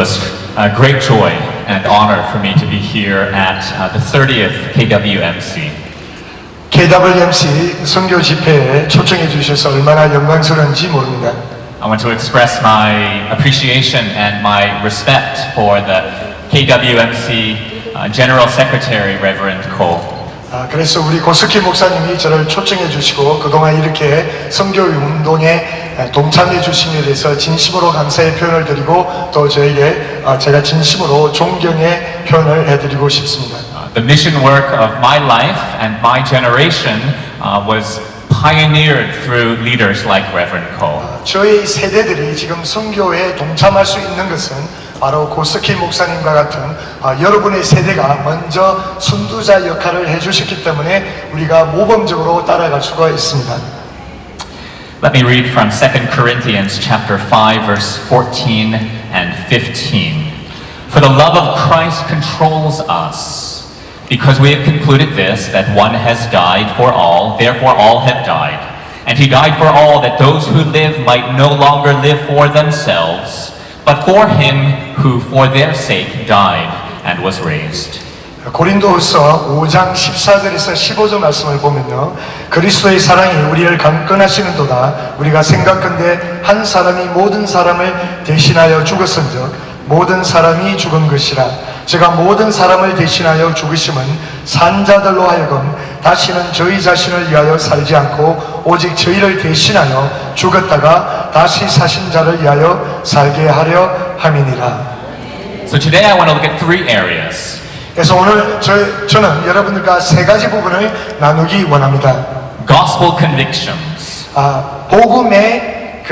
was a great joy and honor for me to be here at the 30th KWMC. KWMC 선교 집회에 초청해 주셔서 얼마나 영광스러운지 모릅니다. I want to express my appreciation and my respect for the KWMC General Secretary, Reverend Cole. 그래서 우리 고스키 목사님이 저를 초청해 주시고 그동안 이렇게 선교 운동에 동참해 주신 데 대해서 진심으로 감사의 표현을 드리고 또 저에게 제가 진심으로 존경의 표현을 해드리고 싶습니다. The mission work of my life and my generation was pioneered through leaders like Reverend Cole. 저희 세대들이 지금 선교에 동참할 수 있는 것은 바로 고스키 목사님과 같은 여러분의 세대가 먼저 선두자 역할을 해주셨기 때문에 우리가 모범적으로 따라갈 수가 있습니다. Let me read from 2 Corinthians chapter 5 verse 14 and 15. For the love of Christ controls us, because we have concluded this, that one has died for all, therefore all have died. And he died for all, that those who live might no longer live for themselves, but for him who for their sake died and was raised. 고린도후서 5장 14절에서 15절 말씀을 보면요, 그리스도의 사랑이 우리를 강건하시는도다. 우리가 생각건대 한 사람이 모든 사람을 대신하여 죽었은즉 모든 사람이 죽은 것이라. 제가 모든 사람을 대신하여 죽으심은 산자들로 하여금 다시는 저희 자신을 위하여 살지 않고 오직 저희를 대신하여 죽었다가 다시 사신 자를 위하여 살게 하려 함이니라. So today I want to look at three areas. 그래서 오늘 저는 여러분들과 세 가지 부분을 나누기 원합니다. Gospel convictions. 복음의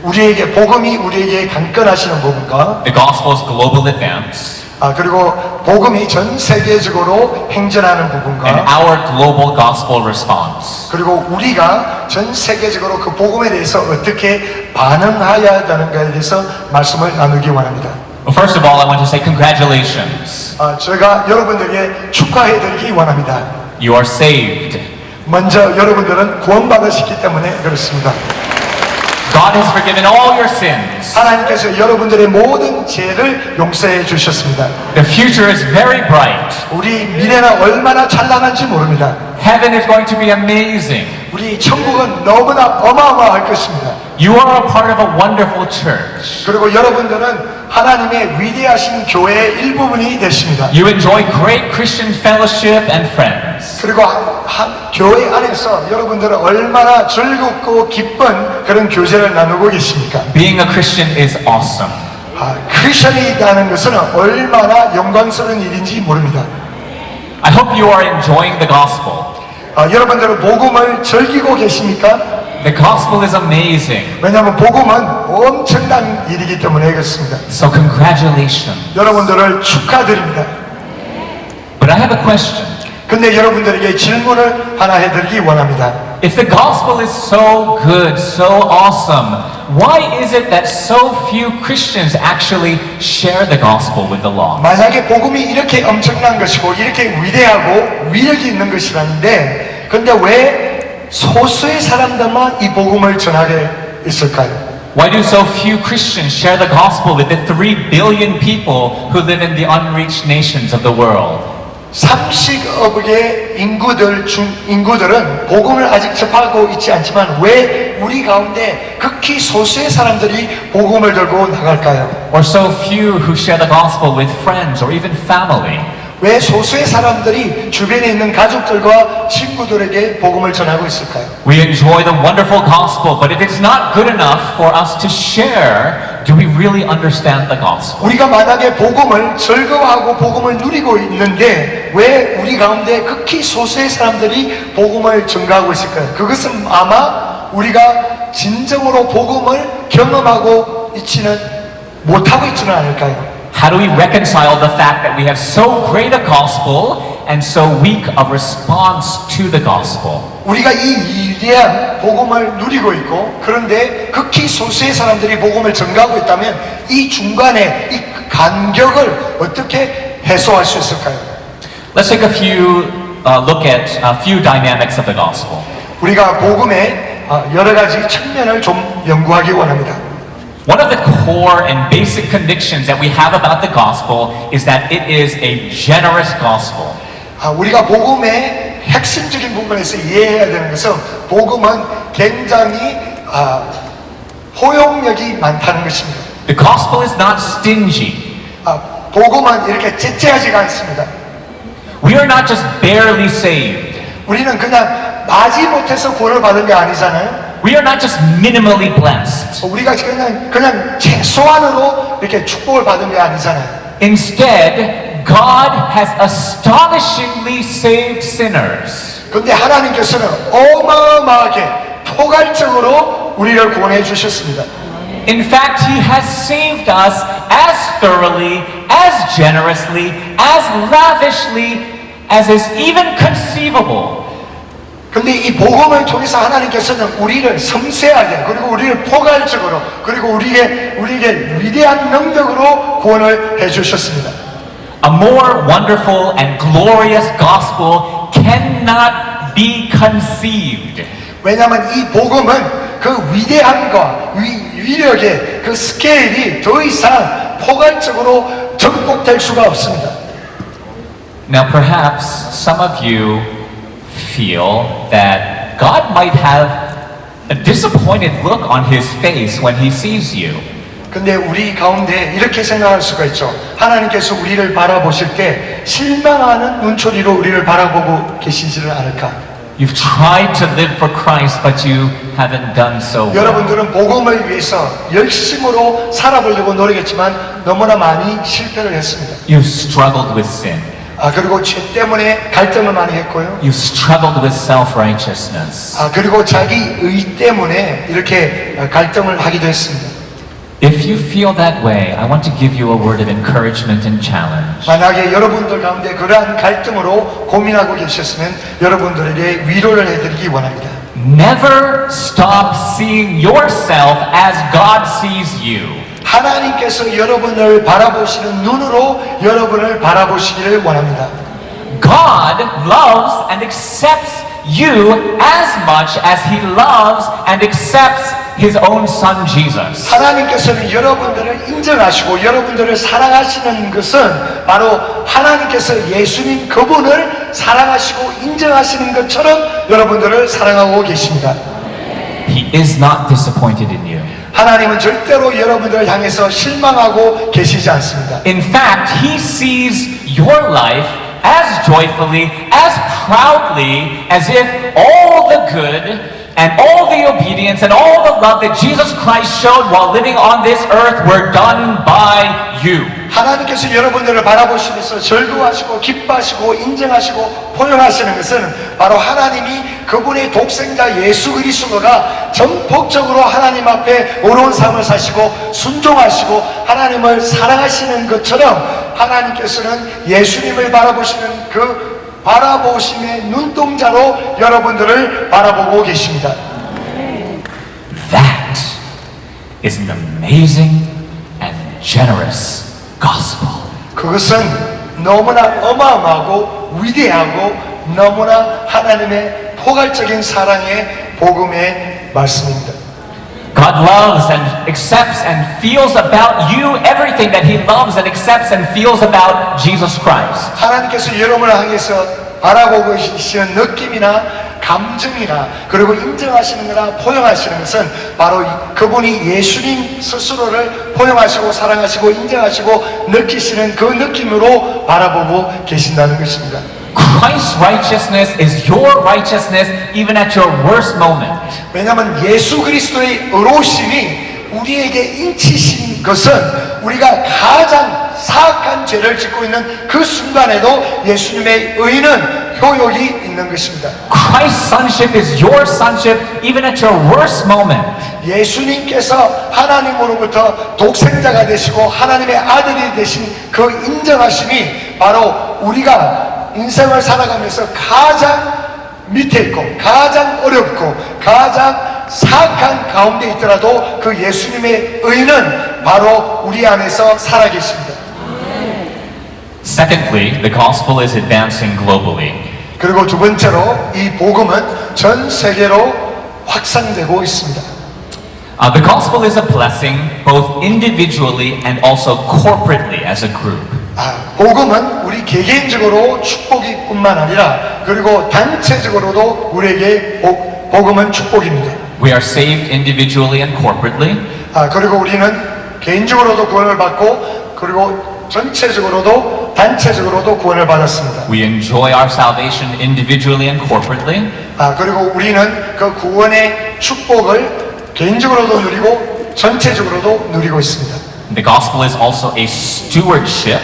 우리에게 복음이 우리에게 강건하시는 부분과 The gospel's global advance. 그리고 복음이 전 세계적으로 행전하는 부분과 And our global gospel response. 그리고 우리가 전 세계적으로 그 복음에 대해서 어떻게 반응해야 하는가에 대해서 말씀을 나누기 원합니다. Well, first of all, I want to say congratulations. 제가 여러분들에게 축하해드리기 원합니다. You are saved. 먼저 여러분들은 구원받으셨기 때문에 그렇습니다. God has forgiven all your sins. 하나님께서 여러분들의 모든 죄를 용서해 주셨습니다. The future is very bright. 우리 미래는 얼마나 찬란한지 모릅니다. Heaven is going to be amazing. 우리 천국은 너무나 어마어마할 것입니다. You are a part of a wonderful church. 그리고 여러분들은 하나님의 위대하신 교회의 일부분이 되십니다. You enjoy great Christian fellowship and friends. 그리고 교회 안에서 여러분들은 얼마나 즐겁고 기쁜 그런 교제를 나누고 계십니까? Being a Christian is awesome. 크리스천이라는 것은 얼마나 영광스러운 일인지 모릅니다. I hope you are enjoying the gospel. 여러분들은 복음을 즐기고 계십니까? The gospel is amazing. 왜냐하면 복음은 엄청난 일이기 때문에 그렇습니다. So congratulations. 여러분들을 축하드립니다. But I have a question. 근데 여러분들에게 질문을 하나 해드리기 원합니다. If the gospel is so good, so awesome, why is it that so few Christians actually share the gospel with the lost? 만약에 복음이 이렇게 엄청난 것이고 이렇게 위대하고 위력이 있는 것이라는데 근데 왜 소수의 사람들만 이 복음을 전하게 있을까요? Why do so few Christians share the gospel with the 3 billion people who live in the unreached nations of the world? 30억의 인구들은 복음을 아직 접하고 있지 않지만 왜 우리 가운데 극히 소수의 사람들이 복음을 들고 나갈까요? Or so few who share the gospel with friends or even family? 왜 소수의 사람들이 주변에 있는 가족들과 친구들에게 복음을 전하고 있을까요? We enjoy the wonderful gospel, but if it's not good enough for us to share, do we really understand the gospel? 우리가 만약에 복음을 즐거워하고 복음을 누리고 있는데 왜 우리 가운데 극히 소수의 사람들이 복음을 전가하고 있을까요? 그것은 아마 우리가 진정으로 복음을 경험하고 못하고 있지는 않을까요? How do we reconcile the fact that we have so great a gospel and so weak a response to the gospel? 우리가 이 위대한 복음을 누리고 있고 그런데 극히 소수의 사람들이 복음을 전가하고 있다면 이 중간에 이 간격을 어떻게 해소할 수 있을까요? Let's take a few look at a few dynamics of the gospel. 우리가 복음의 여러 가지 측면을 좀 연구하기 원합니다. One of the core and basic convictions that we have about the gospel is that it is a generous gospel. 우리가 복음의 핵심적인 부분에서 이해해야 되는 것은 복음은 굉장히 포용력이 많다는 것입니다. The gospel is not stingy. 복음은 이렇게 째째하지가 않습니다. We are not just barely saved. 우리는 그냥 마지못해서 구원을 받은 게 아니잖아요. We are not just minimally blessed. 우리가 그냥 최소한으로 이렇게 축복을 받은 게 아니잖아요. Instead, God has astonishingly saved sinners. 그런데 하나님께서는 어마어마하게 포괄적으로 우리를 구원해 주셨습니다. In fact, He has saved us as thoroughly, as generously, as lavishly as is even conceivable. 근데 이 복음을 통해서 하나님께서는 우리를 섬세하게 그리고 우리를 포괄적으로 그리고 우리에게 위대한 능력으로 구원을 해주셨습니다. A more wonderful and glorious gospel cannot be conceived. 왜냐하면 이 복음은 그 위대함과 위력의 그 스케일이 더 이상 포괄적으로 정복될 수가 없습니다. Now perhaps some of you feel that God might have a disappointed look on His face when He sees you. 근데 우리 가운데 이렇게 생각할 수가 있죠. 하나님께서 우리를 바라보실 때 실망하는 눈초리로 우리를 바라보고 계시지는 않을까? You've tried to live for Christ, but you haven't done so well. 여러분들은 복음을 위해서 열심으로 살아보려고 노력했지만 너무나 많이 실패를 했습니다. You've struggled with sin. 그리고 죄 때문에 갈등을 많이 했고요. You've struggled with self-righteousness. 그리고 자기 의 때문에 이렇게 갈등을 하기도 했습니다. If you feel that way, I want to give you a word of encouragement and challenge. 만약에 여러분들 가운데 그러한 갈등으로 고민하고 계셨으면 여러분들에게 위로를 해드리기 원합니다. Never stop seeing yourself as God sees you. 하나님께서 여러분을 바라보시는 눈으로 여러분을 바라보시기를 원합니다. God loves and accepts you as much as He loves and accepts His own Son Jesus. 하나님께서는 여러분들을 인정하시고 여러분들을 사랑하시는 것은 바로 하나님께서 예수님 그분을 사랑하시고 인정하시는 것처럼 여러분들을 사랑하고 계십니다. He is not disappointed in you. 하나님은 절대로 여러분들을 향해서 실망하고 계시지 않습니다. In fact, He sees your life as joyfully, as proudly, as if all the good and all the obedience and all the love that Jesus Christ showed while living on this earth were done by you. 하나님께서 여러분들을 바라보시면서 즐거워하시고 기뻐하시고 인정하시고 포용하시는 것은 바로 하나님이 그분의 독생자 예수 그리스도가 전폭적으로 하나님 앞에 의로운 삶을 사시고 순종하시고 하나님을 사랑하시는 것처럼 하나님께서는 예수님을 바라보시는 그 바라보심의 눈동자로 여러분들을 바라보고 계십니다. That is an amazing and generous gospel. 그것은 너무나 어마어마하고 위대하고 너무나 하나님의 포괄적인 사랑의 복음의 말씀입니다. God loves and accepts and feels about you everything that He loves and accepts and feels about Jesus Christ. 하나님께서 여러분을 향해서 바라보고 계시는 느낌이나 감정이나 그리고 인정하시는 거나 포용하시는 것은 바로 그분이 예수님 스스로를 포용하시고 사랑하시고 인정하시고 느끼시는 그 느낌으로 바라보고 계신다는 것입니다. Christ's righteousness is your righteousness even at your worst moment. 왜냐하면 예수 그리스도의 의로우심이 우리에게 인치신 것은 우리가 가장 사악한 죄를 짓고 있는 그 순간에도 예수님의 의는 효력이 있는 것입니다. Christ's sonship is your sonship even at your worst moment. 예수님께서 하나님으로부터 독생자가 되시고 하나님의 아들이 되신 그 인정하심이 바로 우리가 인생을 살아가면서 가장 밑에 있고 가장 어렵고 가장 사악한 가운데 있더라도 그 예수님의 의는 바로 우리 안에서 살아계십니다. Secondly, the gospel is advancing globally. 그리고 두 번째로 이 복음은 전 세계로 확산되고 있습니다. The gospel is a blessing both individually and also corporately as a group. 복음은 우리 개개인적으로 축복이 뿐만 아니라 그리고 단체적으로도 우리에게 복음은 축복입니다. We are saved individually and corporately. 그리고 우리는 개인적으로도 구원을 받고 그리고 전체적으로도 단체적으로도 구원을 받았습니다. We enjoy our salvation individually and corporately. 그리고 우리는 그 구원의 축복을 개인적으로도 누리고 전체적으로도 누리고 있습니다. The gospel is also a stewardship.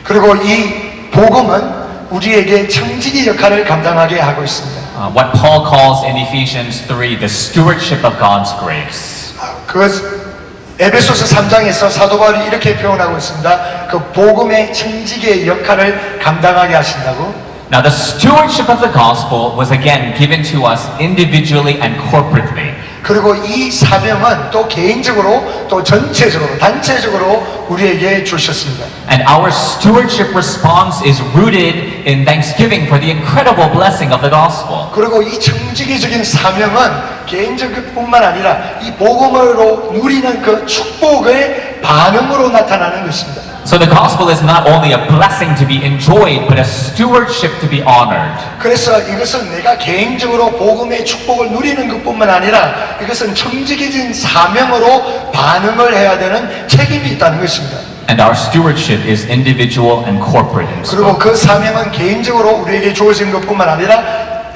그리고 이 복음은 우리에게 청지기 역할을 감당하게 하고 있습니다. What Paul calls in Ephesians 3 the stewardship of God's grace. 그 에베소서 3장에서 사도 바울이 이렇게 표현하고 있습니다. 그 복음의 청지기의 역할을 감당하게 하신다고. Now the stewardship of the gospel was again given to us individually and corporately. 그리고 이 사명은 또 개인적으로 또 전체적으로 단체적으로 우리에게 주셨습니다. And our stewardship response is rooted in thanksgiving for the incredible blessing of the gospel. 그리고 이 청지기적인 사명은 개인적일 뿐만 아니라 이 복음으로 누리는 그 축복의 반응으로 나타나는 것입니다. So the gospel is not only a blessing to be enjoyed, but a stewardship to be honored. 그래서 이것은 내가 개인적으로 복음의 축복을 누리는 것뿐만 아니라 이것은 청지기적인 사명으로 반응을 해야 되는 책임이 있다는 것입니다. And our stewardship is individual and corporate in 그리고 scope. 그 사명은 개인적으로 우리에게 주어진 것뿐만 아니라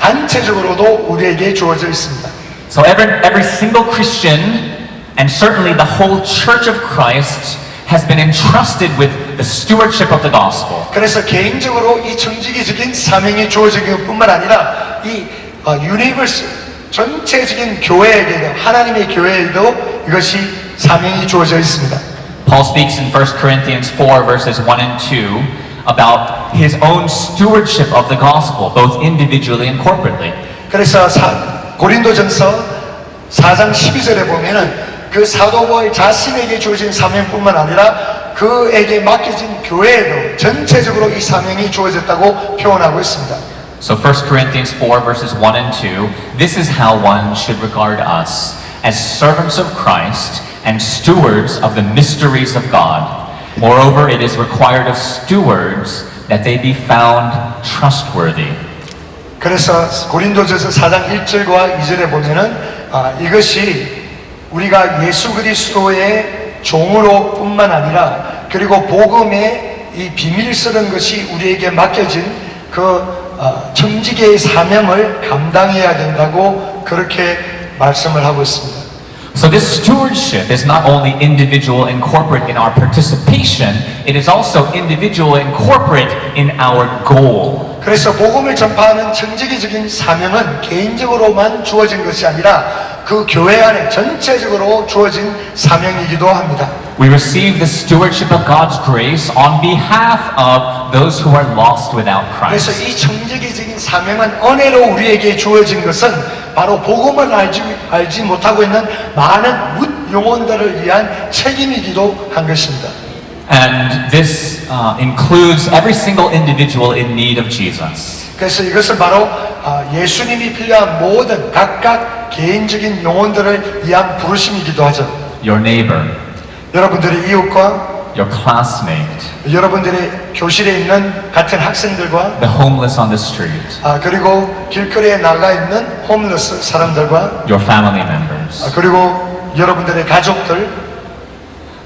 단체적으로도 우리에게 주어져 있습니다. So every single Christian, and certainly the whole Church of Christ, has been entrusted with the stewardship of the gospel. 그래서 개인적으로 이 청지기적인 사명이 주어진 것뿐만 아니라 이 유니버스 전체적인 교회에게도 하나님의 교회에도 이것이 사명이 주어져 있습니다. Paul speaks in 1 Corinthians 4 verses 1 and 2 about his own stewardship of the gospel, both individually and corporately. 그래서 고린도전서 4장 12절에 보면은 그 사도 바울 자신에게 주어진 사명뿐만 아니라 그에게 맡겨진 교회에도 전체적으로 이 사명이 주어졌다고 표현하고 있습니다. So 1 Corinthians 4 verses 1 and 2, this is how one should regard us as servants of Christ and stewards of the mysteries of God. Moreover, it is required of stewards that they be found trustworthy. 그래서 고린도전서 4장 1절과 2절에 보면은 이것이 우리가 예수 그리스도의 종으로 뿐만 아니라 그리고 복음의 이 비밀스러운 것이 우리에게 맡겨진 그 청지기의 사명을 감당해야 된다고 그렇게 말씀을 하고 있습니다. So this stewardship is not only individual and corporate in our participation, it is also individual and corporate in our goal. 그래서 복음을 전파하는 청지기적인 사명은 개인적으로만 주어진 것이 아니라 그 교회 안에 전체적으로 주어진 사명이기도 합니다. We receive the stewardship of God's grace on behalf of those who are lost without 그래서 Christ. 이 청지기적인 사명은 은혜로 우리에게 주어진 것은 바로 복음을 알지 못하고 있는 많은 묻 영혼들을 위한 책임이기도 한 것입니다. And this includes every single individual in need of Jesus. 그래서 이것은 바로 예수님이 필요한 모든 각각 개인적인 영혼들을 위한 부르심이기도 하죠. Your neighbor, 여러분들의 이웃과 your classmate, 여러분들의 교실에 있는 같은 학생들과 the homeless on the street, 그리고 길거리에 나가 있는 홈리스 사람들과 your family members. 그리고 여러분들의 가족들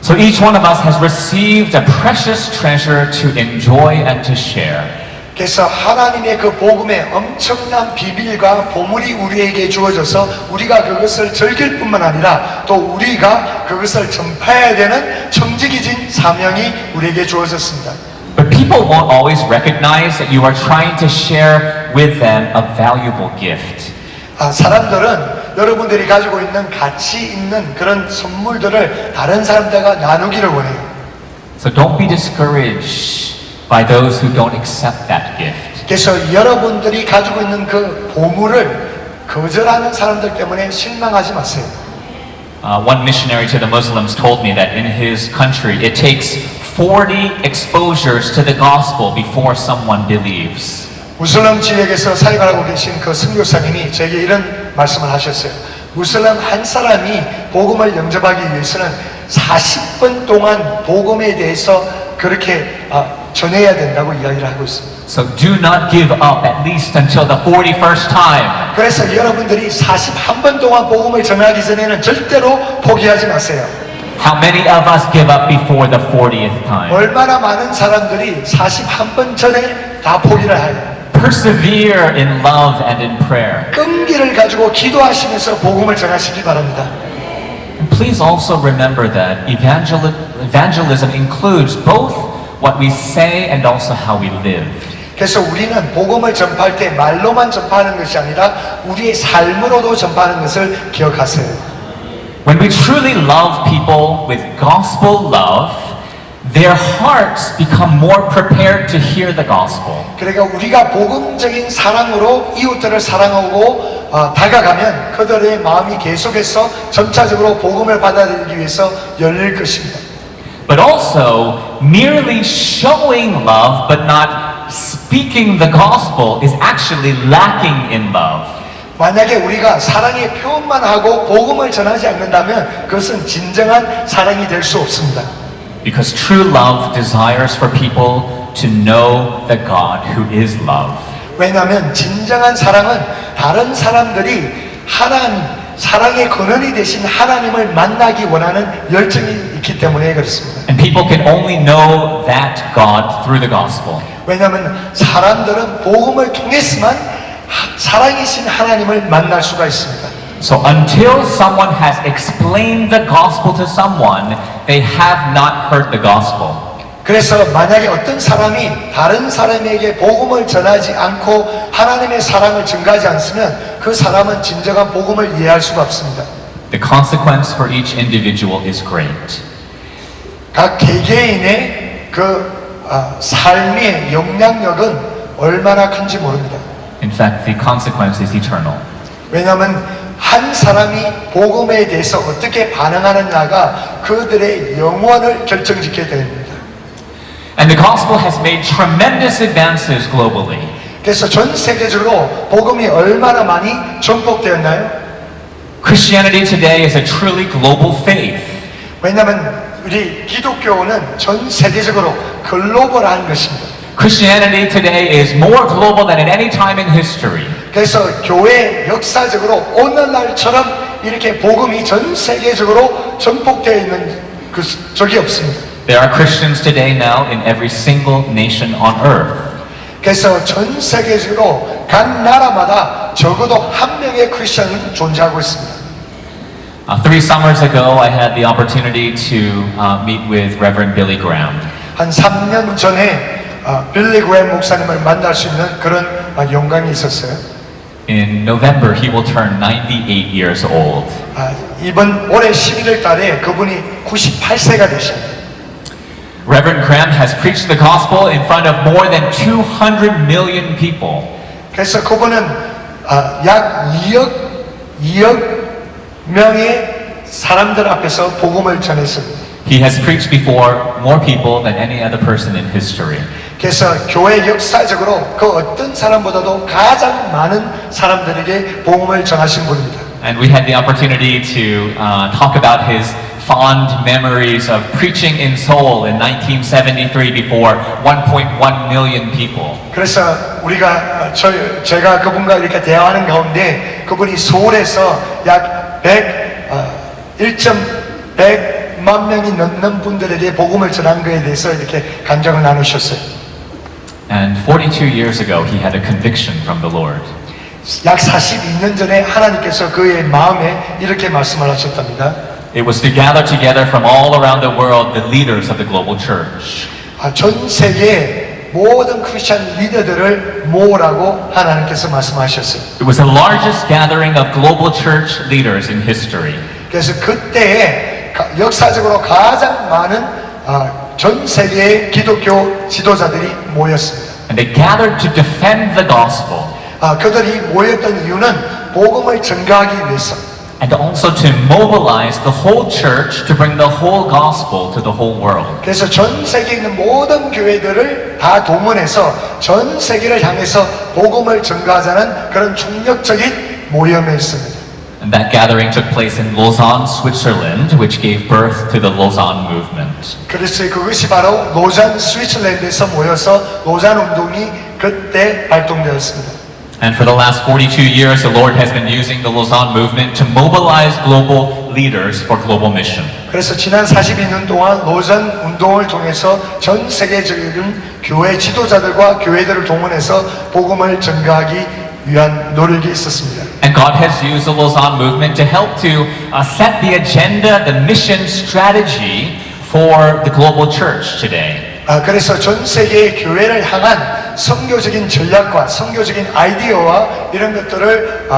So each one of us has received a precious treasure to enjoy and to share. 그래서 하나님의 그 복음의 엄청난 비밀과 보물이 우리에게 주어져서 우리가 그것을 즐길 뿐만 아니라 또 우리가 그것을 전파해야 되는 청지기진 사명이 우리에게 주어졌습니다. But people won't always recognize that you are trying to share with them a valuable gift. 사람들은 여러분들이 가지고 있는 가치 있는 그런 선물들을 다른 사람들과 나누기를 원해요. So don't be discouraged by those who don't accept that gift. 그래서 여러분들이 가지고 있는 그 보물을 거절하는 사람들 때문에 실망하지 마세요. One missionary to the Muslims told me that in his country it takes 40 exposures to the gospel before someone believes. 무슬림 지역에서 사역하고 계신 그 선교사님이 제게 이런 말씀을 하셨어요. 무슬림 한 사람이 복음을 영접하기 위해서는 40분 동안 복음에 대해서 그렇게 전해야 된다고 이야기를 하고 있습니다. So do not give up at least until the 41st time. 그래서 여러분들이 41번 동안 복음을 전하기 전에는 절대로 포기하지 마세요. How many of us give up before the 40th time? 얼마나 많은 사람들이 41번 전에 다 포기를 해요. Persevere in love and in prayer. 끈기를 가지고 기도하시면서 복음을 전하시기 바랍니다. And please also remember that evangelism includes both what we say and also how we live. 그래서 우리는 복음을 전파할 때 말로만 전파하는 것이 아니라 우리의 삶으로도 전파하는 것을 기억하세요. When we truly love people with gospel love, their hearts become more prepared to hear the gospel. 그러니까 우리가 복음적인 사랑으로 이웃들을 사랑하고 다가가면 그들의 마음이 계속해서 점차적으로 복음을 받아들이기 위해서 열릴 것입니다. But also, merely showing love but not speaking the gospel is actually lacking in love. 만약에 우리가 사랑의 표현만 하고 복음을 전하지 않는다면 그것은 진정한 사랑이 될 수 없습니다. Because true love desires for people to know the God who is love. 왜냐하면 진정한 사랑은 다른 사람들이 하나님, 사랑의 근원이 되신 하나님을 만나기 원하는 열정이 있기 때문에 그렇습니다. And people can only know that God through the gospel. 왜냐하면 사람들은 복음을 통해서만 사랑이신 하나님을 만날 수가 있습니다. So until someone has explained the gospel to someone, they have not heard the gospel. 그래서 만약에 어떤 사람이 다른 사람에게 복음을 전하지 않고 하나님의 사랑을 증가하지 않으면 그 사람은 진정한 복음을 이해할 수가 없습니다. The consequence for each individual is great. 각 개개인의 그 삶의 영향력은 얼마나 큰지 모릅니다. In fact, the consequence is eternal. 왜냐하면 한 사람이 복음에 대해서 어떻게 반응하느냐가 그들의 영혼을 결정짓게 됩니다. And the gospel has made tremendous advances globally. 그래서 전 세계적으로 복음이 얼마나 많이 전복되었나요? Christianity today is a truly global faith. 왜냐하면 우리 기독교는 전 세계적으로 글로벌한 것입니다. Christianity today is more global than at any time in history. 그래서 교회 역사적으로 오늘날처럼 이렇게 복음이 전 세계적으로 전복되어 있는 적이 없습니다. There are Christians today now in every single nation on earth. 그래서 전 세계적으로 각 나라마다 적어도 한 명의 크리스천은 존재하고 있습니다. 3 summers ago, I had the opportunity to meet with Reverend Billy Graham. 한 3년 전에 빌리 그레임 목사님을 만날 수 있는 그런 영광이 있었어요. In November, he will turn 98 years old. 이번 올해 11월 달에 그분이 98세가 되십니다. Reverend Graham has preached the gospel in front of more than 200 million people. 그래서 그분은 약 2억 명의 사람들 앞에서 복음을 전했습니다. He has preached before more people than any other person in history. 그래서 교회 역사적으로 그 어떤 사람보다도 가장 많은 사람들에게 복음을 전하신 분입니다. And we had the opportunity to talk about his fond memories of preaching in Seoul in 1973 before 1.1 million people. 그래서 우리가 제가 그분과 이렇게 대화하는 가운데 그분이 서울에서 약 1.100만 명이 넘는 분들에게 복음을 전한 것에 대해서 이렇게 간증을 나누셨어요. And 42 years ago, he had a conviction from the Lord. 약 42년 전에 하나님께서 그의 마음에 이렇게 말씀을 하셨답니다. It was to gather together from all around the world the leaders of the global church. 전 세계 모든 크리스천 리더들을 모으라고 하나님께서 말씀하셨어요. It was the largest gathering of global church leaders in history. 그래서 그때에 역사적으로 가장 많은 전 세계의 기독교 지도자들이 모였습니다. And they gathered to defend the gospel. 그들이 모였던 이유는 복음을 전가하기 위해서. And also to mobilize the whole church to bring the whole gospel to the whole world. 그래서 전 세계에 있는 모든 교회들을 다 동원해서 전 세계를 향해서 복음을 전가하자는 그런 총력적인 모임이었습니다. And that gathering took place in Lausanne, Switzerland, which gave birth to the Lausanne movement. 그래서 그것이 바로 로잔 스위스랜드에서 모여서 로잔 운동이 그때 발동되었습니다. And for the last 42 years, the Lord has been using the Lausanne movement to mobilize global leaders for global mission. 그래서 지난 42년 동안 로잔 운동을 통해서 전 세계적인 교회 지도자들과 교회들을 동원해서 복음을 전가하기 위한 노력이 있었습니다. And God has used the Lausanne movement to help to set the agenda, the mission strategy for the global church today. 그래서 전 세계의 교회를 향한 선교적인 전략과 선교적인 아이디어와 이런 것들을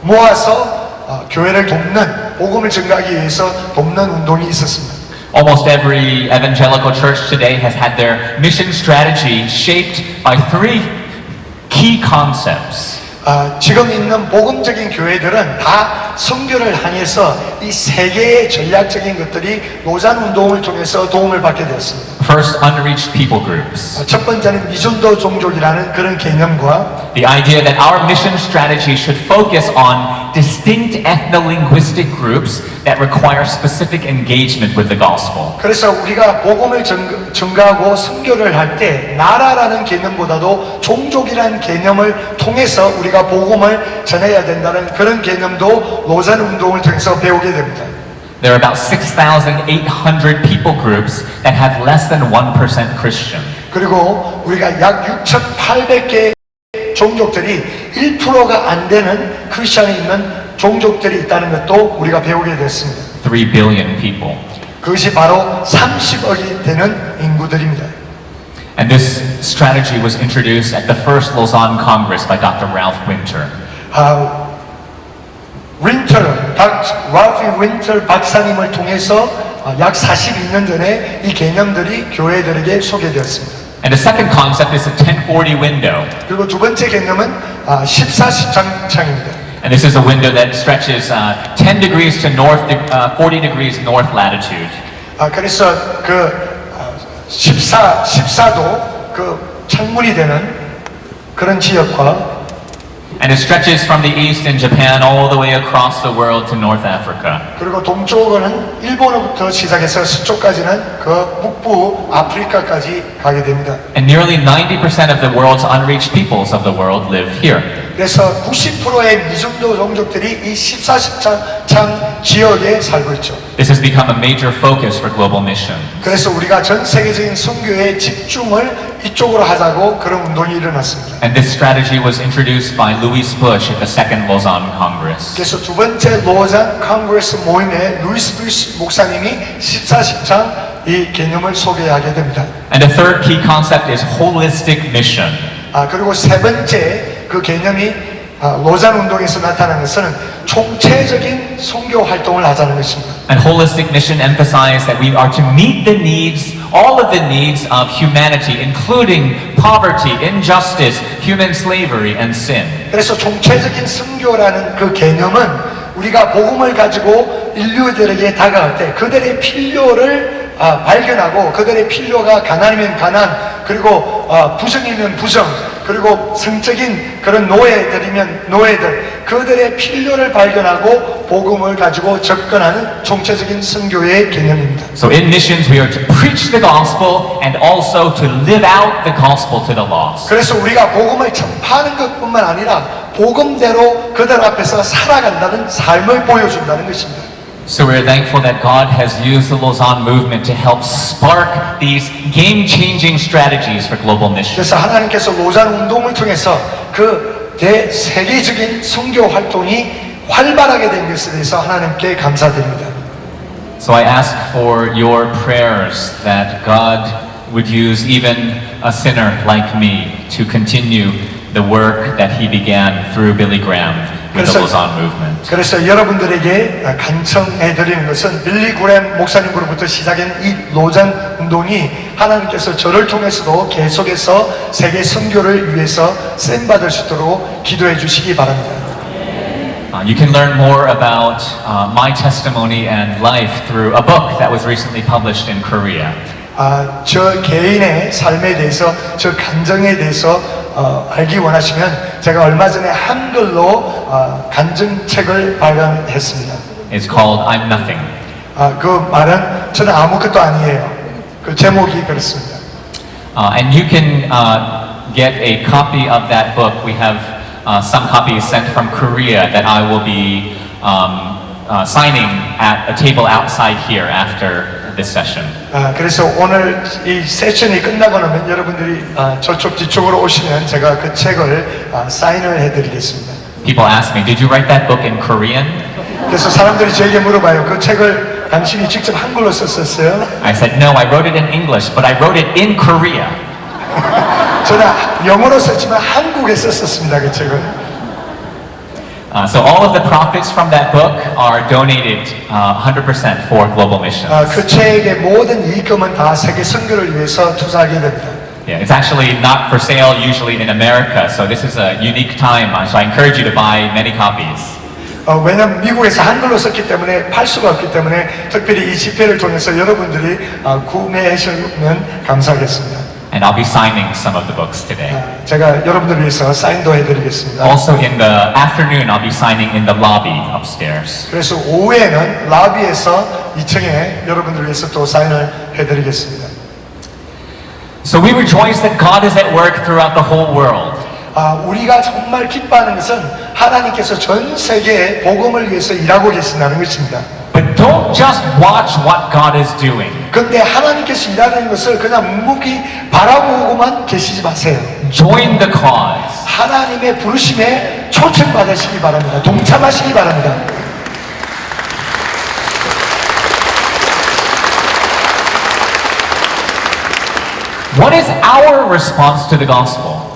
모아서 교회를 돕는 복음을 전가하기 위해서 돕는 운동이 있었습니다. Almost every evangelical church today has had their mission strategy shaped by three key concepts. 지금 있는 복음적인 교회들은 다 선교를 향해서 이 세 개의 전략적인 것들이 로잔 운동을 통해서 도움을 받게 되었습니다. First, unreached people groups. 첫 번째는 미전도 종족이라는 그런 개념과 The idea that our mission strategy should focus on distinct ethno-linguistic groups that require specific engagement with the gospel. 그래서 우리가 복음을 전가하고 선교를 할 때 나라라는 개념보다도 종족이라는 개념을 통해서 우리가 복음을 전해야 된다는 그런 개념도 로잔 운동을 통해서 배우게 됩니다. There are about 6,800 people groups that have less than 1% Christian. 그리고 우리가 약 6,800개 종족들이 1%가 안 되는 크리스천이 있는 종족들이 있다는 것도 우리가 배우게 됐습니다. 3 billion people. 그것이 바로 30억이 되는 인구들입니다. And this strategy was introduced at the first Lausanne Congress by Dr. Ralph Winter. 랄프 윈터 박사님을 통해서 약 42년 전에 이 개념들이 교회들에게 소개되었습니다. And the second concept is the 1040 window. 그리고 두 번째 개념은 14시장입니다. And this is a window that stretches 10 degrees to north, 40 degrees north latitude. 그래서 그 14도 그 창문이 되는 그런 지역과 And it stretches from the east in Japan all the way across the world to North Africa. 그리고 동쪽은 일본으로부터 시작해서 서쪽까지는 그 북부 아프리카까지 가게 됩니다. And nearly 90% of the world's unreached peoples of the world live here. 그래서 90%의 미중도 종족들이 이 14시장 지역에 살고 있죠. This has become a major focus for global mission. 그래서 우리가 전 세계적인 선교에 집중을 이쪽으로 하자고 그런 운동이 일어났습니다. And this strategy was introduced by Louis Bush at the Second Lausanne Congress. 그래서 두 번째 로잔 컨그레스 모임에 루이스 부시 목사님이 14시장 이 개념을 소개하게 됩니다. And the third key concept is holistic mission. 그리고 세 번째 그 개념이 로잔 운동에서 나타난 것은 총체적인 선교 활동을 하자는 것입니다. And holistic mission emphasized that we are to meet the needs, all of the needs of humanity, including poverty, injustice, human slavery, and sin. 그래서 총체적인 선교라는 그 개념은 우리가 복음을 가지고 인류들에게 다가갈 때 그들의 필요를 발견하고 그들의 필요가 가난이면 가난 그리고 부정이면 부정 그리고 성적인 그런 노예들이면 노예들 그들의 필요를 발견하고 복음을 가지고 접근하는 총체적인 선교의 개념입니다. So in missions we are to preach the gospel and also to live out the gospel to the lost. 그래서 우리가 복음을 전파하는 것뿐만 아니라 복음대로 그들 앞에서 살아간다는 삶을 보여준다는 것입니다. So we're thankful that God has used the Lausanne movement to help spark these game-changing strategies for global mission. 그래서 하나님께서 로잔 운동을 통해서 그 대세계적인 선교 활동이 활발하게 된 것에 대해서 하나님께 감사드립니다. So I ask for your prayers that God would use even a sinner like me to continue the work that he began through Billy Graham with the Lausanne movement. 그래서 여러분들에게 간청해 드리는 것은 빌리 그램 목사님으로부터 시작된 이 로잔 운동이 하나님께서 저를 통해서도 계속해서 세계 선교를 위해서 쓰임 받을 수 있도록 기도해 주시기 바랍니다. You can learn more about my testimony and life through a book that was recently published in Korea. 저 개인의 삶에 대해서, 저 감정에 대해서 알기 원하시면 제가 얼마 전에 한글로 간증책을 발간했습니다. It's called I'm Nothing. 그 말은 저는 아무것도 아니에요. 그 제목이 그렇습니다. And you can get a copy of that book. We have some copies sent from Korea that I will be signing at a table outside here after this session. 그래서 오늘 이 세션이 끝나고 나면 여러분들이 저쪽 뒤쪽으로 오시면 제가 그 책을 사인을 해드리겠습니다. People ask me, did you write that book in Korean? 그래서 사람들이 저에게 물어봐요. 그 책을 당신이 직접 한글로 썼었어요? I said, no, I wrote it in English, but I wrote it in Korea. 저는 영어로 썼지만 한국에 썼었습니다. 그 책을. So all of the profits from that book are donated 100% for global missions. 그 책의 모든 이익금은 다 세계 선교를 위해서 투자하게 됩니다. Yeah, it's actually not for sale usually in America, so this is a unique time. So I encourage you to buy many copies. 왜냐하면 미국에서 한글로 썼기 때문에 팔 수가 없기 때문에 특별히 이 집회를 통해서 여러분들이 구매하시면 감사하겠습니다. And I'll be signing some of the books today. 제가 여러분들을 위해서 사인도 해드리겠습니다. Also in the afternoon, I'll be signing in the lobby upstairs. 그래서 오후에는 라비에서 2층에 여러분들을 위해서 또 사인을 해드리겠습니다. So we rejoice that God is at work throughout the whole world. 우리가 정말 기뻐하는 것은 하나님께서 전 세계에 복음을 위해서 일하고 계신다는 것입니다. But don't just watch what God is doing. 근데 하나님께서 일하는 것을 그냥 묵묵히 바라보고만 계시지 마세요. Join the cause. 하나님의 부르심에 초청받으시기 바랍니다. 동참하시기 바랍니다. What is our response to the gospel?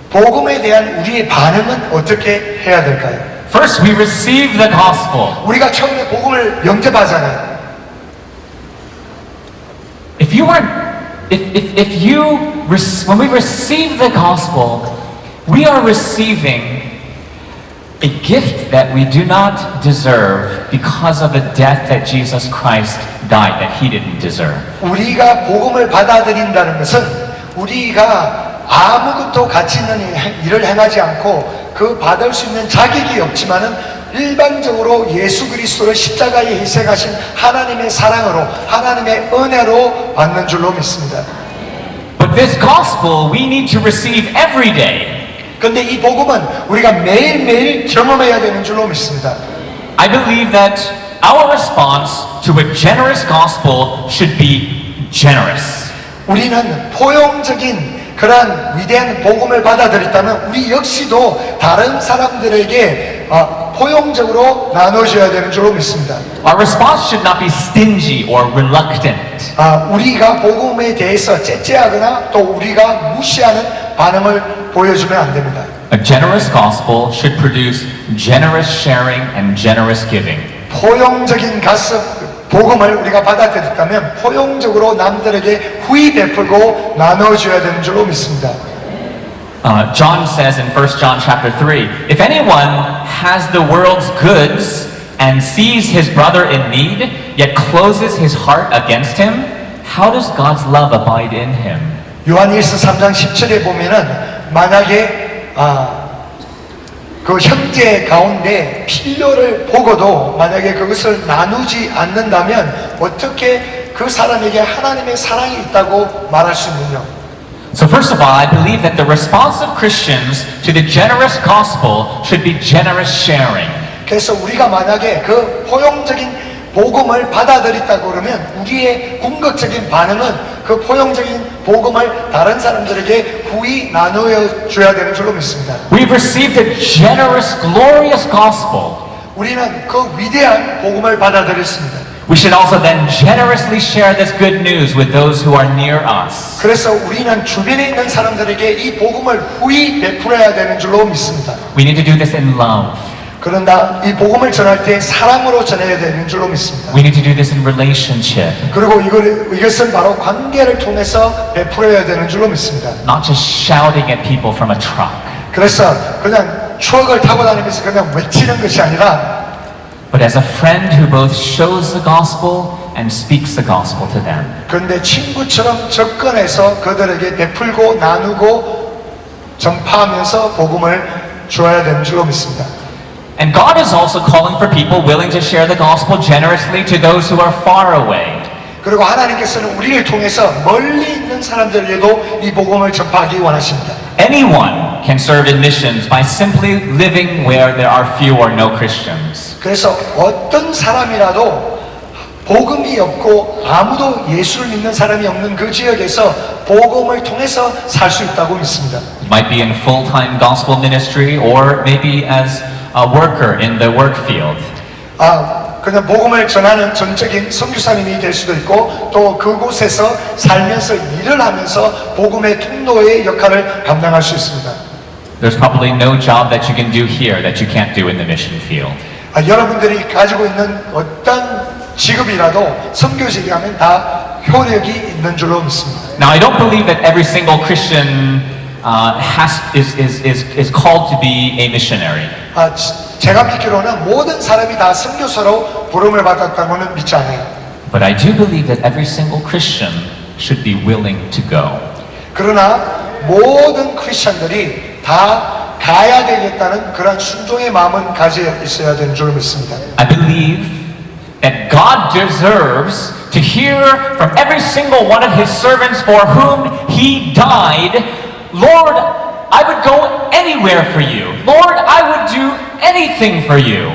복음에 대한 우리의 반응은 어떻게 해야 될까요? First, we receive the gospel. 우리가 처음에 복음을 영접하잖아요. When we receive the gospel, we are receiving a gift that we do not deserve because of the death that Jesus Christ died that he didn't deserve. 우리가 복음을 받아들인다는 것은 우리가 아무것도 가치 있는 일을 행하지 않고 그 받을 수 있는 자격이 없지만은 일반적으로 예수 그리스도를 십자가에 희생하신 하나님의 사랑으로 하나님의 은혜로 받는 줄로 믿습니다. But this gospel we need to receive every day. 근데 이 복음은 우리가 매일매일 경험해야 되는 줄로 믿습니다. I believe that our response to a generous gospel should be generous. 우리는 포용적인 그러한 위대한 복음을 받아들였다면 우리 역시도 다른 사람들에게 포용적으로 나눠줘야 되는 줄로 믿습니다. Our response should not be stingy or reluctant. 우리가 복음에 대해서 째째하거나 또 우리가 무시하는 반응을 보여주면 안 됩니다. A generous gospel should produce generous sharing and generous giving. 포용적인 복음을 우리가 받아들였다면 포용적으로 남들에게 후히 베풀고 나눠줘야 되는 줄로 믿습니다. John says in 1 John chapter 3, if anyone has the world's goods and sees his brother in need, yet closes his heart against him, how does God's love abide in him? 요한일서 3장 17에 보면은 만약에 그 형제 가운데 필요를 보고도 만약에 그것을 나누지 않는다면 어떻게 그 사람에게 하나님의 사랑이 있다고 말할 수 있느냐? So first of all, I believe that the response of Christians to the generous gospel should be generous sharing. 그래서 우리가 만약에 그 포용적인 복음을 받아들였다고 그러면 우리의 궁극적인 반응은 그 포용적인 복음을 다른 사람들에게 후히 나누어 줘야 되는 줄로 믿습니다. We've received a generous, glorious gospel. 우리는 그 위대한 복음을 받아들였습니다. We should also then generously share this good news with those who are near us. 그래서 우리는 주변에 있는 사람들에게 이 복음을 후히 베풀어야 되는 줄로 믿습니다. We need to do this in love. 그런다 이 복음을 전할 때 사랑으로 전해야 되는 줄로 믿습니다. We need to do this in relationship. 그리고 이것은 바로 관계를 통해서 베풀어야 되는 줄로 믿습니다. Not just shouting at people from a truck. 그래서 그냥 추억을 타고 다니면서 그냥 외치는 것이 아니라 But as a friend who both shows the gospel and speaks the gospel to them. 그런데 친구처럼 접근해서 그들에게 베풀고 나누고 전파하면서 복음을 주어야 되는 줄로 믿습니다. And God is also calling for people willing to share the gospel generously to those who are far away. 그리고 하나님께서는 우리를 통해서 멀리 있는 사람들에게도 이 복음을 전파하기 원하십니다. Anyone can serve in missions by simply living where there are few or no Christians. 그래서 어떤 사람이라도 복음이 없고 아무도 예수를 믿는 사람이 없는 그 지역에서 복음을 통해서 살 수 있다고 믿습니다. You might be in full-time gospel ministry or maybe as a worker in the work field. 그냥 복음을 전하는 전적인 선교사님이 될 수도 있고 또 그곳에서 살면서 일을 하면서 복음의 통로의 역할을 감당할 수 있습니다. There's probably no job that you can do here that you can't do in the mission field. 여러분들이 가지고 있는 어떤 직업이라도 선교직이 하면 다 효력이 있는 줄로 믿습니다. Now, I don't believe that every single Christian is called to be a missionary. 제가 믿기로는 모든 사람이 다 선교사로 부름을 받았다고는 믿지 않아요. But I do believe that every single Christian should be willing to go. 그러나 모든 크리스천들이 다 가야 되겠다는 그런 순종의 마음은 가지고 있어야 되는 줄 믿습니다. I believe that God deserves to hear from every single one of His servants for whom He died, Lord, I would go anywhere for you. Lord, I would do anything for you.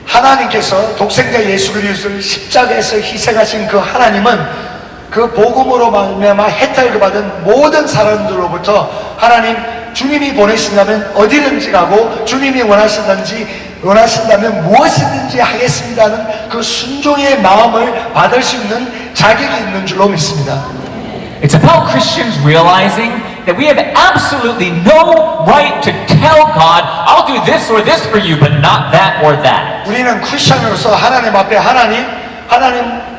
하나님께서 독생자 예수 그리스도를 십자가에서 희생하신 그 하나님은 그 복음으로 말미암아 혜택을 받은 모든 사람들로부터 하나님 주님이 보내신다면 어디든지 가고 주님이 원하신다면 무엇이든지 하겠습니다는 그 순종의 마음을 받을 수 있는 자격이 있는 줄로 믿습니다. It's about Christians realizing that we have absolutely no right to tell God, I'll do this or this for you, but not that or that. 우리는 크리스천으로서 하나님 앞에 하나님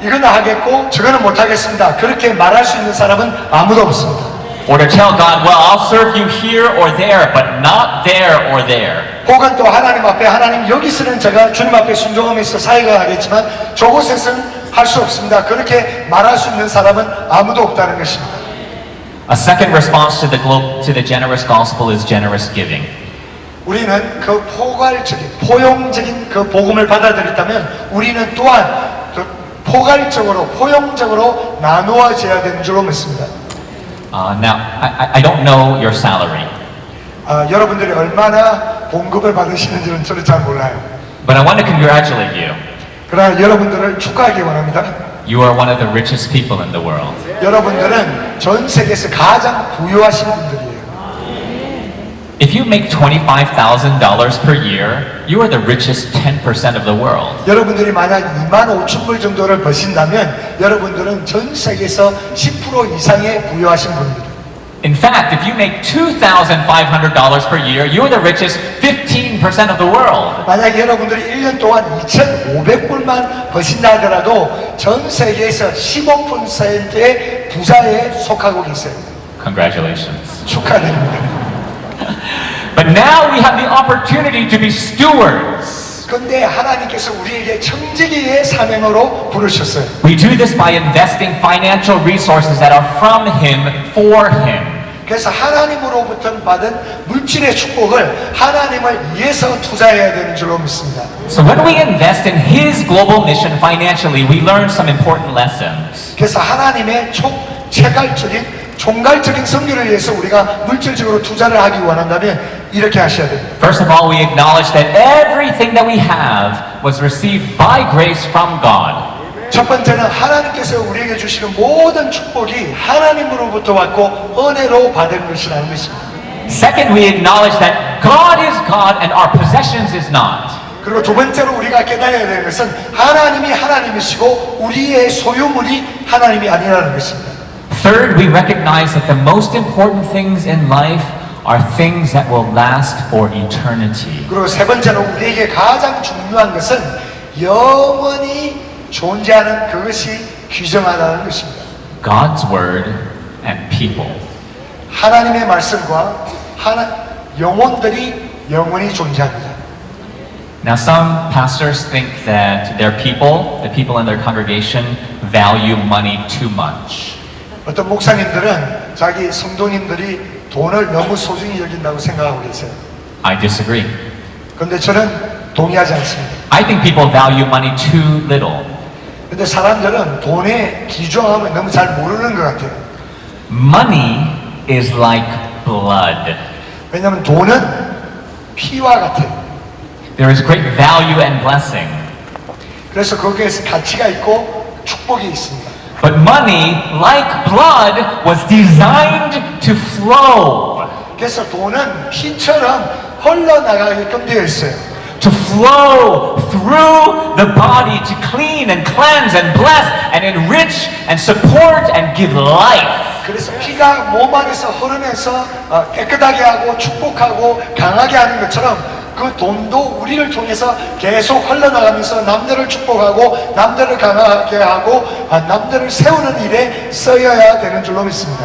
이거는 하겠고 저거는 못하겠습니다. 그렇게 말할 수 있는 사람은 아무도 없습니다. Or to tell God, well, I'll serve you here or there, but not there or there. 혹은 또 하나님 앞에 하나님 여기서는 제가 주님 앞에 순종하면서 사역을 하겠지만 저곳에서는 할 수 없습니다. 그렇게 말할 수 있는 사람은 아무도 없다는 것입니다. A second response to the generous gospel is generous giving. 우리는 그 포용적인 그 복음을 받아들였다면 우리는 또한 그 포용적으로 나누어져야 되는 줄로 믿습니다. Now, I don't know your salary, 여러분들이 얼마나 봉급을 받으시는지는 저는 잘 몰라요. but I want to congratulate you. 그러나 여러분들을 축하하기 원합니다. You are one of the richest people in the world. 여러분들은 전 세계에서 가장 부유하신 분들이에요. If you make $25,000 per year, you are the richest 10% of the world. 여러분들이 만약 25,000불 정도를 버신다면 여러분들은 전 세계에서 10% 이상의 부유하신 분들이에요. In fact, if you make $2,500 per year, you are the richest 15% of the world. 만약 여러분들이 1년 동안 2,500불만 버신다 하더라도 전 세계에서 15%의 부자에 속하고 계세요. Congratulations. 축하드립니다. But now we have the opportunity to be stewards. 그런데 하나님께서 우리에게 청지기의 사명으로 부르셨어요. We do this by investing financial resources that are from Him for Him. 그래서 하나님으로부터 받은 물질의 축복을 하나님을 위해서 투자해야 되는 줄로 믿습니다. So when we invest in His global mission financially, we learn some important lessons. 그래서 하나님의 총괄적인 선교를 위해서 우리가 물질적으로 투자를 하기 원한다면 이렇게 하셔야 됩니다. First of all, we acknowledge that everything that we have was received by grace from God. 첫 번째는 하나님께서 우리에게 주시는 모든 축복이 하나님으로부터 왔고 은혜로 받은 것이라는 것입니다. Second, we acknowledge that God is God and our possessions is not. 그리고 두 번째로 우리가 깨달아야 되는 것은 하나님이 하나님이시고 우리의 소유물이 하나님이 아니라는 것입니다. Third, we recognize that the most important things in life are things that will last for eternity. 그리고 세 번째로 우리에게 가장 중요한 것은 영원히 존재하는 그것이 귀정하다는 것입니다. God's word and people. 하나님의 말씀과 영혼들이 영원히 존재합니다. Now, some pastors think that their people, the people in their congregation, value money too much. 어떤 목사님들은 자기 성도님들이 돈을 너무 소중히 여긴다고 생각하고 계세요. I disagree. 그런데 저는 동의하지 않습니다. I think people value money too little. 근데 사람들은 돈의 귀중함을 너무 잘 모르는 것 같아요. Money is like blood. 왜냐하면 돈은 피와 같아요. There is great value and blessing. 그래서 거기에서 가치가 있고 축복이 있습니다. But money, like blood, was designed to flow. 그래서 돈은 피처럼 흘러나가게끔 되어 있어요. To flow through the body to clean and cleanse and bless and enrich and support and give life. 그래서 피가 몸 안에서 흐르면서 깨끗하게 하고 축복하고 강하게 하는 것처럼 그 돈도 우리를 통해서 계속 흘러나가면서 남들을 축복하고 남들을 강하게 하고 남들을 세우는 일에 쓰여야 되는 줄로 믿습니다.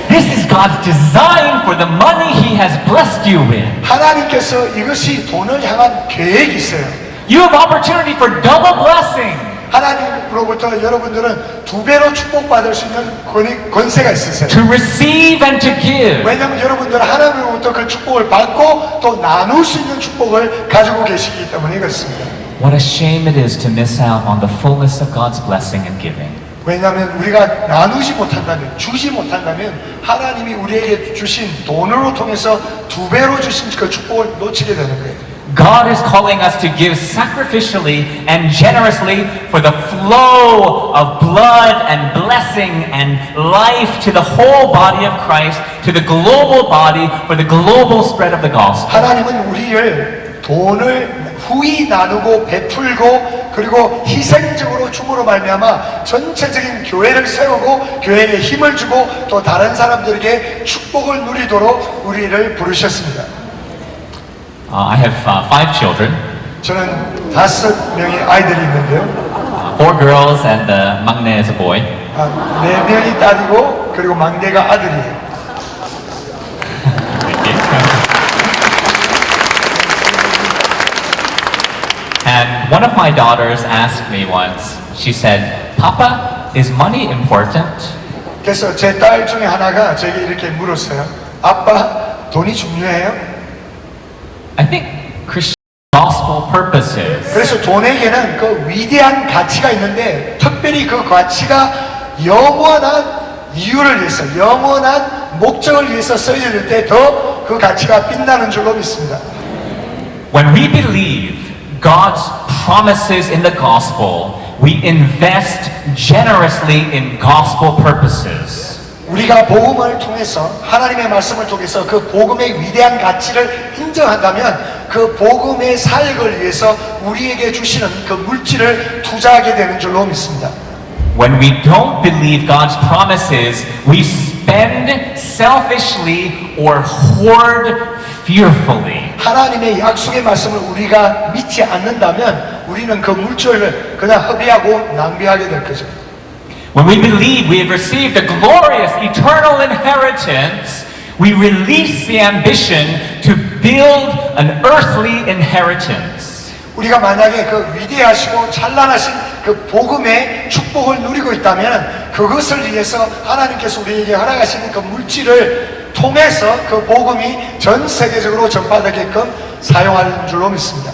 This is God's design for the money He has blessed you with. 하나님께서 이것이 돈을 향한 계획이 있어요. You have opportunity for double blessing. 하나님으로부터 여러분들은 두 배로 축복받을 수 있는 권세가 있으세요. To receive and to give. 왜냐하면 여러분들은 하나님으로부터 그 축복을 받고 또 나눌 수 있는 축복을 가지고 계시기 때문에 그렇습니다. What a shame it is to miss out on the fullness of God's blessing and giving. 왜냐하면 우리가 나누지 못한다면, 주지 못한다면 하나님이 우리에게 주신 돈으로 통해서 두 배로 주신 그 축복을 놓치게 되는 거예요. God is calling us to give sacrificially and generously for the flow of blood and blessing and life to the whole body of Christ, to the global body, for the global spread of the gospel. 하나님은 우리를 돈을 후히 나누고 베풀고 그리고 희생적으로 줌으로 말미암아 전체적인 교회를 세우고 교회에 힘을 주고 또 다른 사람들에게 축복을 누리도록 우리를 부르셨습니다. I have 5 children, 저는 5명의 아이들이 있는데요. 4 girls and the 막내 is a boy. 4명이 딸이고 그리고 막내가 아들이에요. And one of my daughters asked me once, she said, Papa, is money important? 그래서 제 딸 중에 하나가 저에게 이렇게 물었어요. 아빠, 돈이 중요해요? I think Christian gospel purposes. 그래서 돈에게는 그 위대한 가치가 있는데 특별히 그 가치가 영원한 이유를 위해서 영원한 목적을 위해서 쓰여질 때 더 그 가치가 빛나는 줄로 믿습니다. When we believe God's promises in the gospel, we invest generously in gospel purposes. 우리가 복음을 통해서 하나님의 말씀을 통해서 그 복음의 위대한 가치를 인정한다면 그 복음의 사역을 위해서 우리에게 주시는 그 물질을 투자하게 되는 줄로 믿습니다. When we don't believe God's promises, we spend selfishly or hoard fearfully. 하나님의 약속의 말씀을 우리가 믿지 않는다면 우리는 그 물질을 그냥 허비하고 낭비하게 될 거죠. When we believe we have received a glorious eternal inheritance, we release the ambition to build an earthly inheritance. 우리가 만약에 그 위대하시고 찬란하신 그 복음의 축복을 누리고 있다면 그것을 위해서 하나님께서 우리에게 허락하시는 그 물질을 통해서 그 복음이 전 세계적으로 전파되게끔 사용하는 줄로 믿습니다.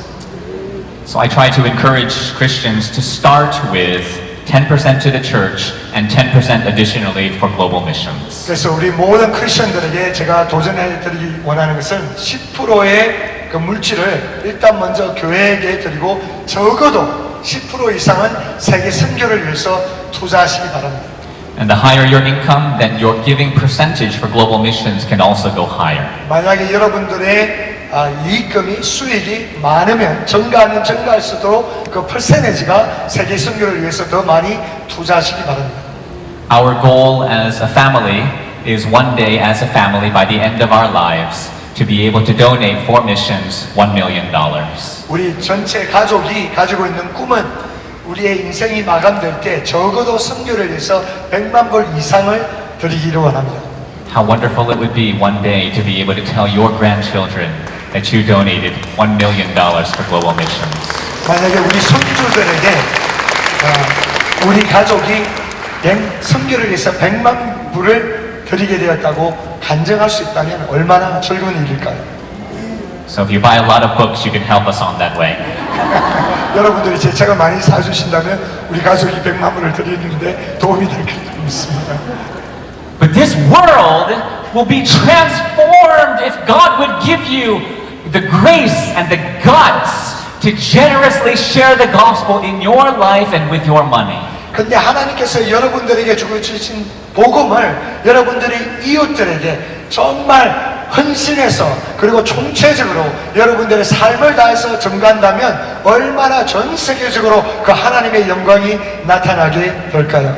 So I try to encourage Christians to start with 10% to the church and 10% additionally for global missions. 그래서 우리 모든 크리스천들에게 제가 도전해 드리기 원하는 것은 10%의 그 물질을 일단 먼저 교회에게 드리고 적어도 10% 이상은 세계 선교를 위해서 투자하시기 바랍니다. And the higher your income, then your giving percentage for global missions can also go higher. 만약에 여러분들의 이익금이 수익이 많으면 증가하면 증가할수록 그 퍼센티지가 세계 선교를 위해서 더 많이 투자하시기 바랍니다. Our goal as a family is one day as a family by the end of our lives to be able to donate for missions $1 million. 우리 전체 가족이 가지고 있는 꿈은 우리의 인생이 마감될 때 적어도 선교를 위해서 100만 불 이상을 드리기를 원합니다. How wonderful it would be one day to be able to tell your grandchildren that you donated $1 million for global missions. 만약에 우리 손주들에게 우리 가족이 선교를 위해서 100만 불을 드리게 되었다고 간증할 수 있다면 얼마나 즐거운 일일까요? So if you buy a lot of books, you can help us on that way. 여러분들이 제 책을 많이 사주신다면 우리 가족이 100만 불을 드리는데 도움이 될 거라 믿습니다. But this world will be transformed if God would give you the grace and the guts to generously share the gospel in your life and with your money. 근데 하나님께서 여러분들에게 주신 복음을 여러분들이 이웃들에게 정말 헌신해서 그리고 총체적으로 여러분들의 삶을 다해서 전가한다면 얼마나 전 세계적으로 그 하나님의 영광이 나타나게 될까요?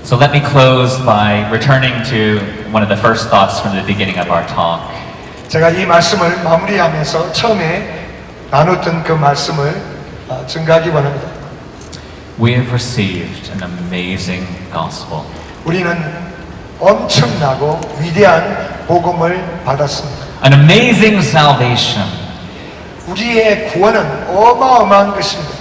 So let me close by returning to one of the first thoughts from the beginning of our talk. 제가 이 말씀을 마무리하면서 처음에 나눴던 그 말씀을 증가하기 원합니다. We have received an amazing gospel. 우리는 엄청나고 위대한 복음을 받았습니다. An amazing salvation. 우리의 구원은 어마어마한 것입니다.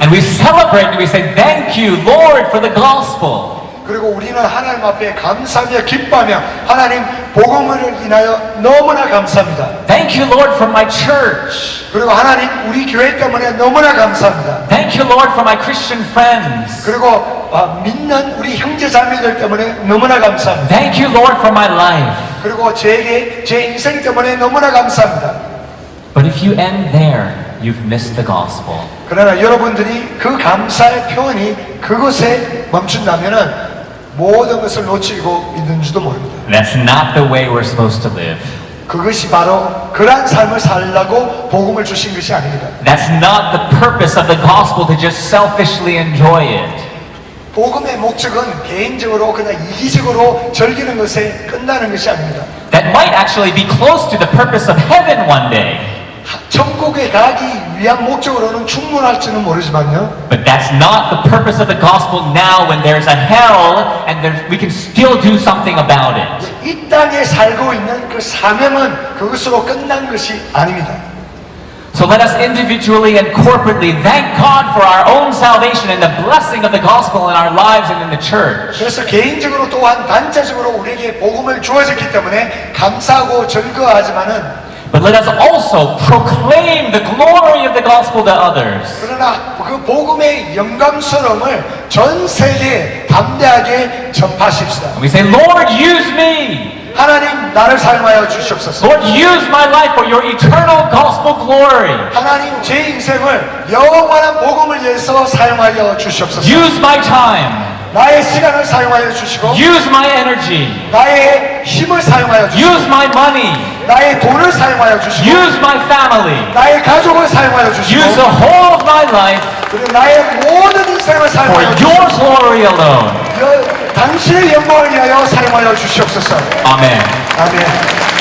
And we celebrate and we say, thank you, Lord, for the gospel. 그리고 우리는 하나님 앞에 감사하며 기뻐하며 하나님 복음을 인하여 너무나 감사합니다. Thank you, Lord, for my church. 그리고 하나님 우리 교회 때문에 너무나 감사합니다. Thank you, Lord, for my Christian friends. 그리고 믿는 우리 형제 자매들 때문에 너무나 감사합니다. Thank you, Lord, for my life. 그리고 제 인생 때문에 너무나 감사합니다. But if you end there, you've missed the gospel. 그러나 여러분들이 그 감사의 표현이 그것에 멈춘다면은 모든 것을 놓치고 있는지도 모릅니다. That's not the way we're supposed to live. 그것이 바로 그러한 삶을 살려고 복음을 주신 것이 아닙니다. That's not the purpose of the gospel to just selfishly enjoy it. 복음의 목적은 개인적으로 그냥 이기적으로 즐기는 것에 끝나는 것이 아닙니다. That might actually be close to the purpose of heaven one day. 천국에 가기 위한 목적으로는 충분할지는 모르지만요. But that's not the purpose of the gospel now when there's a hell and we can still do something about it. 이 땅에 살고 있는 그 사명은 그것으로 끝난 것이 아닙니다. So let us individually and corporately thank God for our own salvation and the blessing of the gospel in our lives and in the church. 그래서 개인적으로 또한 단체적으로 우리에게 복음을 주어졌기 때문에 감사하고 즐거워하지만은 But let us also proclaim the glory of the gospel to others. 그러나 그 복음의 영광스러움을 전 세계에 담대하게 전파하십시다. And we say, Lord, use me. 하나님 나를 사용하여 주시옵소서. Lord, use my life for your eternal gospel glory. 하나님 제 인생을 영원한 복음을 위해서 사용하여 주시옵소서. Use my time. 나의 시간을 사용하여 주시고 Use my energy. 나의 힘을 사용하여 주시고 Use my money. 나의 돈을 사용하여 주시고 Use my family. 나의 가족을 사용하여 주시고 Use the whole of my life 그리고 나의 모든 인생을 for 사용하여 your 주시고 glory alone. 당신의 영광을 위하여 사용하여 주시옵소서. Amen. 아멘.